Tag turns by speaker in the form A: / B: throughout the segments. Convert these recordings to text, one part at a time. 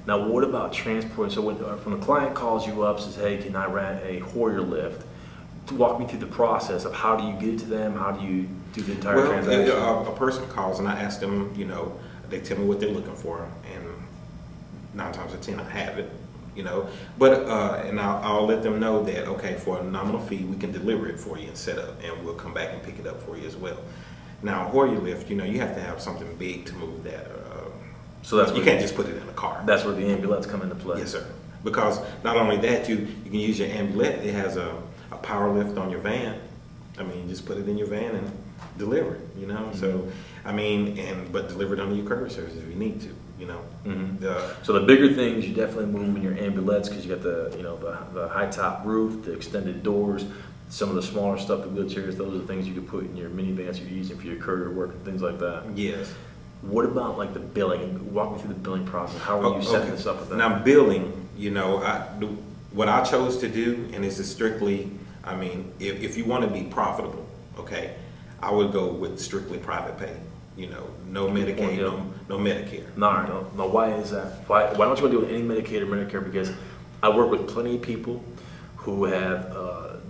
A: Now, what about transport? So when a client calls you up, says, "Hey, can I rent a Hoyer lift?" Walk me through the process of how do you get it to them? How do you do the entire transaction?
B: A person calls and I ask them, they tell me what they're looking for, and 9 times out of 10 I have it, But and I'll let them know that okay, for a nominal fee we can deliver it for you and set up, and we'll come back and pick it up for you as well. Now, Hoyer lift, you have to have something big to move that.
A: So that's
B: you can't just put it in a car.
A: That's where the ambulettes come into play.
B: Yes, sir. Because not only that, you can use your ambulette. It has a power lift on your van. I mean, just put it in your van and deliver it.
A: Mm-hmm.
B: So but deliver it under your courier service if you need to.
A: Mm-hmm. So the bigger things you definitely move in your ambulettes because you got the high top roof, the extended doors. Some of the smaller stuff, the wheelchairs, those are the things you can put in your minivans you're using for your courier work and things like that.
B: Yes.
A: What about like the billing? Walk me through the billing process. How are you setting this up with that?
B: Now billing, what I chose to do, and this is strictly, if you want to be profitable, okay, I would go with strictly private pay. No Medicaid, no Medicare.
A: No. Why is that? Why don't you want to do any Medicaid or Medicare? Because I work with plenty of people who have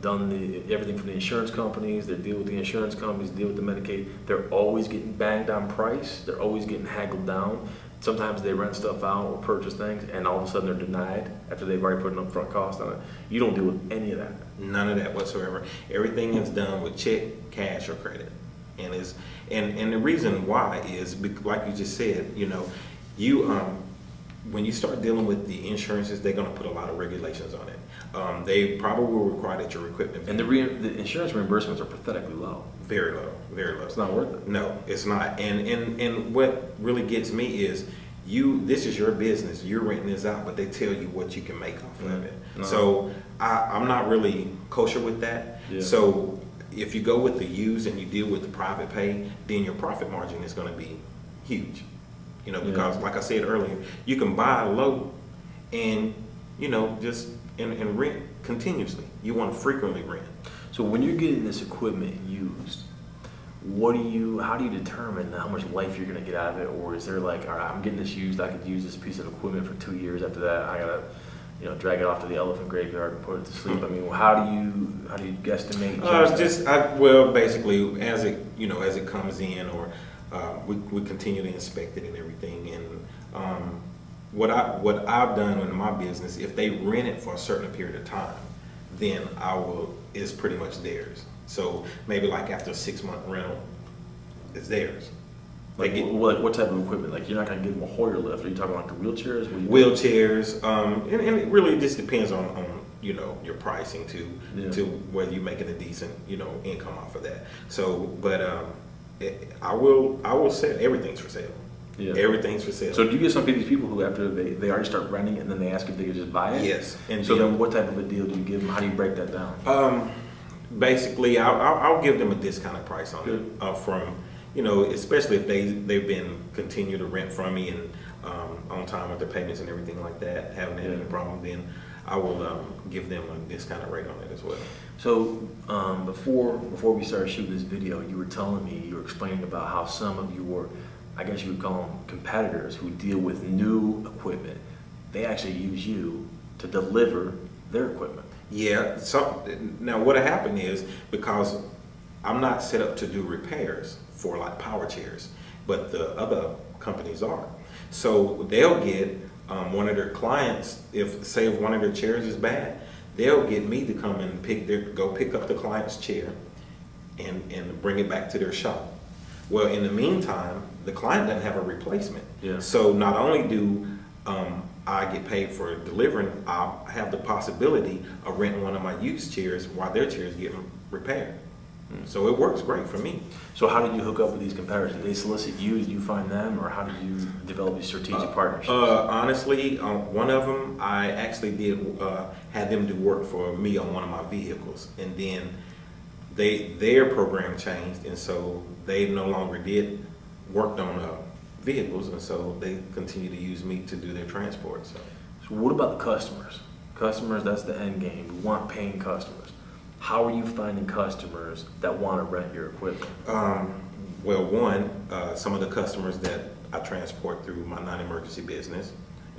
A: done everything from the insurance companies. They deal with the insurance companies, deal with the Medicaid. They're always getting banged on price. They're always getting haggled down. Sometimes they rent stuff out or purchase things, and all of a sudden they're denied after they've already put an upfront cost on it. You don't deal with any of that.
B: None of that whatsoever. Everything is done with check, cash, or credit. And the reason why is, like you just said, when you start dealing with the insurances, they're going to put a lot of regulations on it. They probably will require that your equipment.
A: And the insurance reimbursements are pathetically low.
B: Very low, very low.
A: It's not worth it.
B: No, it's not. And what really gets me is this is your business. You're renting this out, but they tell you what you can make off of it. No. So I'm not really kosher with that. Yeah. So if you go with the used and you deal with the private pay, then your profit margin is going to be huge. Because like I said earlier, you can buy low and, just and rent continuously. You want to frequently rent.
A: So when you're getting this equipment used, how do you determine how much life you're going to get out of it? Or is there like, all right, I'm getting this used, I could use this piece of equipment for 2 years. After that, I got to drag it off to the elephant graveyard and put it to sleep. I mean, how do you guesstimate?
B: Basically as it comes in, or we continue to inspect it and everything. And what I've done in my business, if they rent it for a certain period of time, then it's pretty much theirs. So maybe like after a 6-month rental, it's theirs.
A: Like what type of equipment? Like you're not going to give them a Hoyer lift. Are you talking like the wheelchairs?
B: Wheelchairs, and it really just depends on your pricing to whether you're making a decent income off of that. So, but I will say everything's for sale. Yeah. Everything's for sale.
A: So do you get some of these people who after they already start renting it and then they ask if they could just buy it?
B: Yes. And
A: so then what type of a deal do you give them? How do you break that down?
B: Basically, I'll give them a discounted price on it from. Especially if they've been continue to rent from me and on time with their payments and everything like that, haven't had any problem, then I will give them a discounted rate on it as well.
A: So before we started shooting this video, you were telling me, you were explaining about how some of your, I guess you would call them competitors who deal with new equipment, they actually use you to deliver their equipment.
B: Yeah. Now what happened is, because I'm not set up to do repairs for like power chairs, but the other companies are. So they'll get one of their clients, if one of their chairs is bad, they'll get me to come and go pick up the client's chair and bring it back to their shop. Well, in the meantime, the client doesn't have a replacement. Yeah. So not only do I get paid for delivering, I have the possibility of renting one of my used chairs while their chairs get repaired. So it works great for me.
A: So how did you hook up with these competitors? Did they solicit you? Did you find them? Or how did you develop these strategic partnerships?
B: Honestly, one of them, I actually had them do work for me on one of my vehicles. And then their program changed, and so they no longer worked on vehicles, and so they continue to use me to do their transport. So
A: what about the customers? Customers, that's the end game. We want paying customers. How are you finding customers that want to rent your equipment?
B: Well, some of the customers that I transport through my non-emergency business,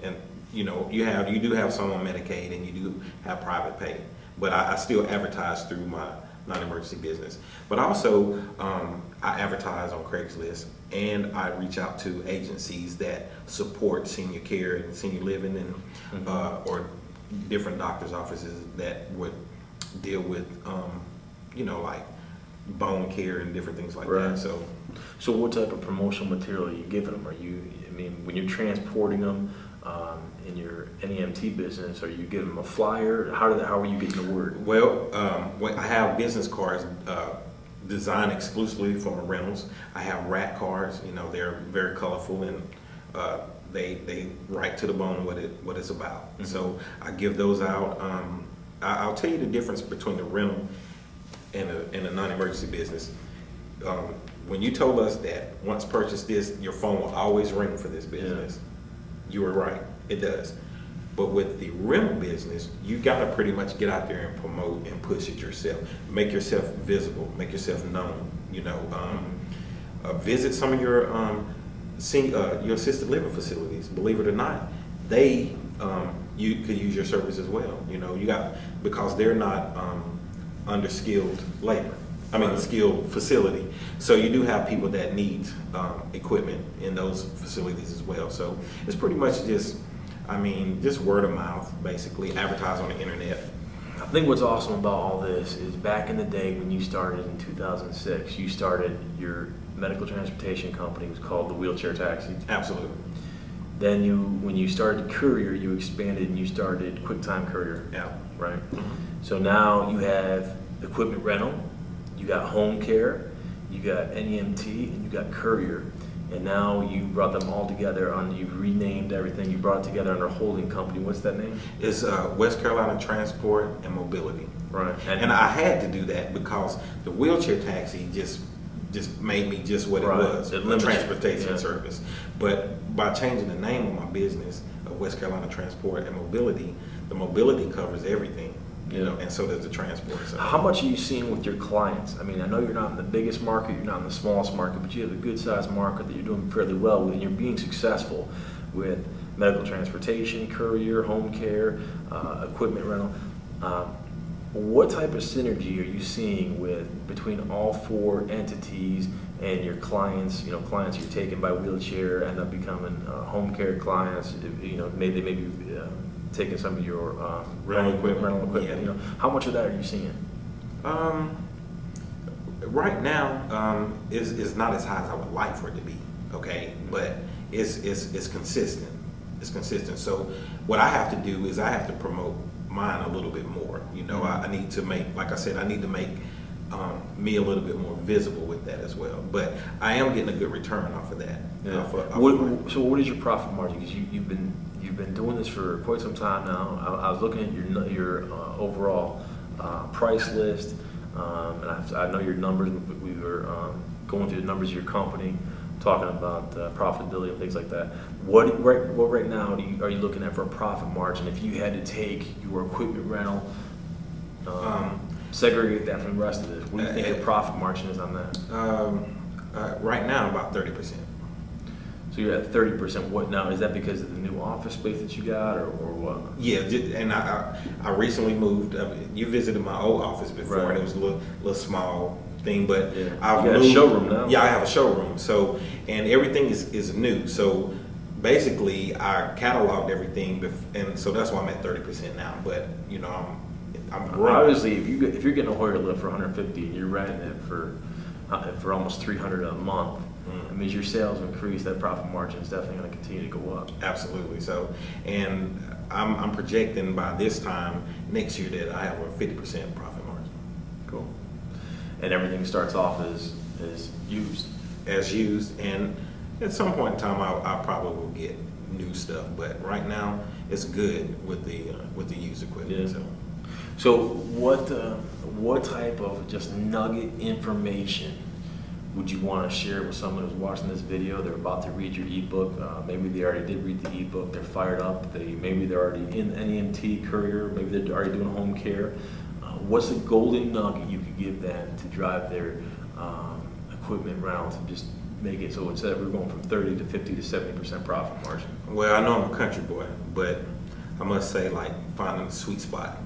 B: and you know, you do have some on Medicaid and you do have private pay, but I still advertise through my non-emergency business. But also, I advertise on Craigslist, and I reach out to agencies that support senior care and senior living, and or different doctor's offices that would deal with, you know, like bone care and different things like
A: Right.
B: that.
A: So what type of promotional material are you giving them? I mean, when you're transporting them in your NEMT business, are you giving them a flyer? How are you getting the word?
B: Well, I have business cards designed exclusively for rentals. I have rat cards. You know, they're very colorful, and they right to the bone what it's about.
A: Mm-hmm.
B: So I give those out. I'll tell you the difference between the rental and a non-emergency business. When you told us that once purchased this, your phone will always ring for this business, you were right. It does. But with the rental business, you got to pretty much get out there and promote and push it yourself. Make yourself visible. Make yourself known. You know, visit some of your assisted living facilities. Believe it or not, they you could use your service as well. You know, because they're not under skilled labor. I mean, skilled facility. So you do have people that need equipment in those facilities as well. So it's pretty much just word of mouth, basically, advertise on the internet.
A: I think what's awesome about all this is back in the day when you started in 2006, you started your medical transportation company. It was called the Wheelchair Taxi.
B: Absolutely.
A: Then when you started Courier, you expanded and you started QuickTime Courier.
B: Yeah.
A: Right?
B: Mm-hmm.
A: So now you have equipment rental, you got home care, you got NEMT, and you got Courier. And now you brought them all together you've renamed everything, you brought it together under a holding company. What's that name?
B: It's West Carolina Transport and Mobility.
A: Right.
B: And I had to do that because the wheelchair taxi just made me just what it was, a transportation service. But by changing the name of my business, West Carolina Transport and Mobility, the mobility covers everything. You know, and so does the transport. So.
A: How much are you seeing with your clients? I mean, I know you're not in the biggest market, you're not in the smallest market, but you have a good sized market that you're doing fairly well with, and you're being successful with medical transportation, courier, home care, equipment rental. What type of synergy are you seeing between all four entities and your clients? You know, clients you're taking by wheelchair end up becoming home care clients. You know, maybe taking some of your rental equipment.
B: Yeah.
A: You know, how much of that are you seeing?
B: Right now, is not as high as I would like for it to be. Okay, but it's consistent. It's consistent. So what I have to do is I have to promote mine a little bit more. You know, I need to make, like I said, I need to make me a little bit more visible with that as well. But I am getting a good return off of that.
A: Yeah. So what is your profit margin? Because you've been doing this for quite some time now. I was looking at your overall price list, and I know your numbers. We were going through the numbers of your company, talking about profitability and things like that. What right now are you looking at for a profit margin if you had to take your equipment rental, segregate that from the rest of it? What do you think your profit margin is on that?
B: Right now, about 30%.
A: So you're at 30%. What now? Is that because of the new office space that you got, or what?
B: Yeah, and I recently moved. You visited my old office before,
A: Right.
B: and it was a little small thing, but
A: Yeah.
B: I've
A: You got a showroom now.
B: Yeah, I have a showroom. So, and everything is new. So basically, I cataloged everything, and so that's why I'm at 30% now. But you know, I'm growing.
A: Obviously, if you're getting a Hoyer lift for 150 and you're renting it for almost 300 a month, I mean, as your sales increase, that profit margin is definitely going to continue to go up.
B: Absolutely. So, and I'm projecting by this time next year that I have a 50% profit margin.
A: Cool. And everything starts off as used.
B: As used, and at some point in time, I probably will get new stuff. But right now, it's good with the used equipment.
A: Yeah. So what type of just nugget information would you want to share with someone who's watching this video? They're about to read your ebook. Maybe they already did read the ebook. They're fired up. Maybe they're already in NEMT Courier. Maybe they're already doing home care. What's the golden nugget you could give them to drive their equipment rental to just make it so instead we're going from 30 to 50 to 70% profit margin?
B: Well, I know I'm a country boy, but I must say, like finding the sweet spot.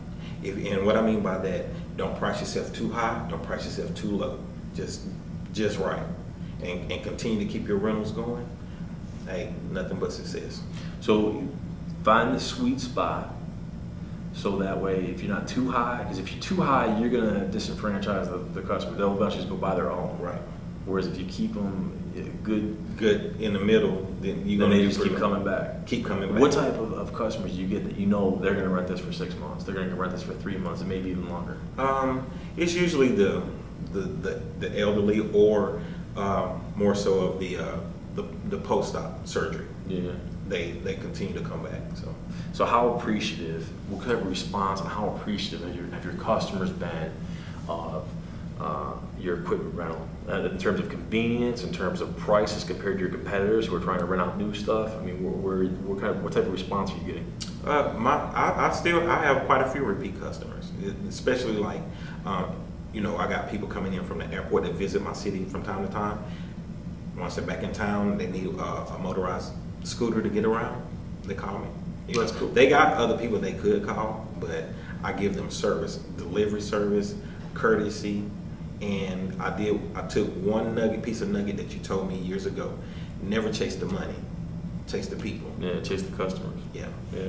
B: And what I mean by that, don't price yourself too high, don't price yourself too low. Just right. And continue to keep your rentals going. Hey, nothing but success.
A: So find the sweet spot, so that way if you're not too high, because if you're too high, you're gonna disenfranchise the customer. They'll eventually just go buy their own.
B: Right.
A: Whereas if you keep them
B: Good in the middle, then
A: then they just keep coming back.
B: Keep coming back.
A: What type of customers do you get that you know they're gonna rent this for 6 months, they're gonna rent this for 3 months, and maybe even longer?
B: It's usually the elderly, or more so of the post-op surgery.
A: Yeah.
B: They continue to come back.
A: So how appreciative, what kind of response and how appreciative have your customers been of your equipment rental? In terms of convenience, in terms of prices compared to your competitors who are trying to rent out new stuff? I mean, what type of response are you getting?
B: I have quite a few repeat customers, especially like, I got people coming in from the airport that visit my city from time to time. Once they're back in town, they need a motorized scooter to get around. They call me.
A: That's cool.
B: They got other people they could call, but I give them service, delivery service, courtesy, and I took one piece of nugget that you told me years ago. Never chase the money, chase the people.
A: Yeah, chase the customers.
B: Yeah.
A: Yeah.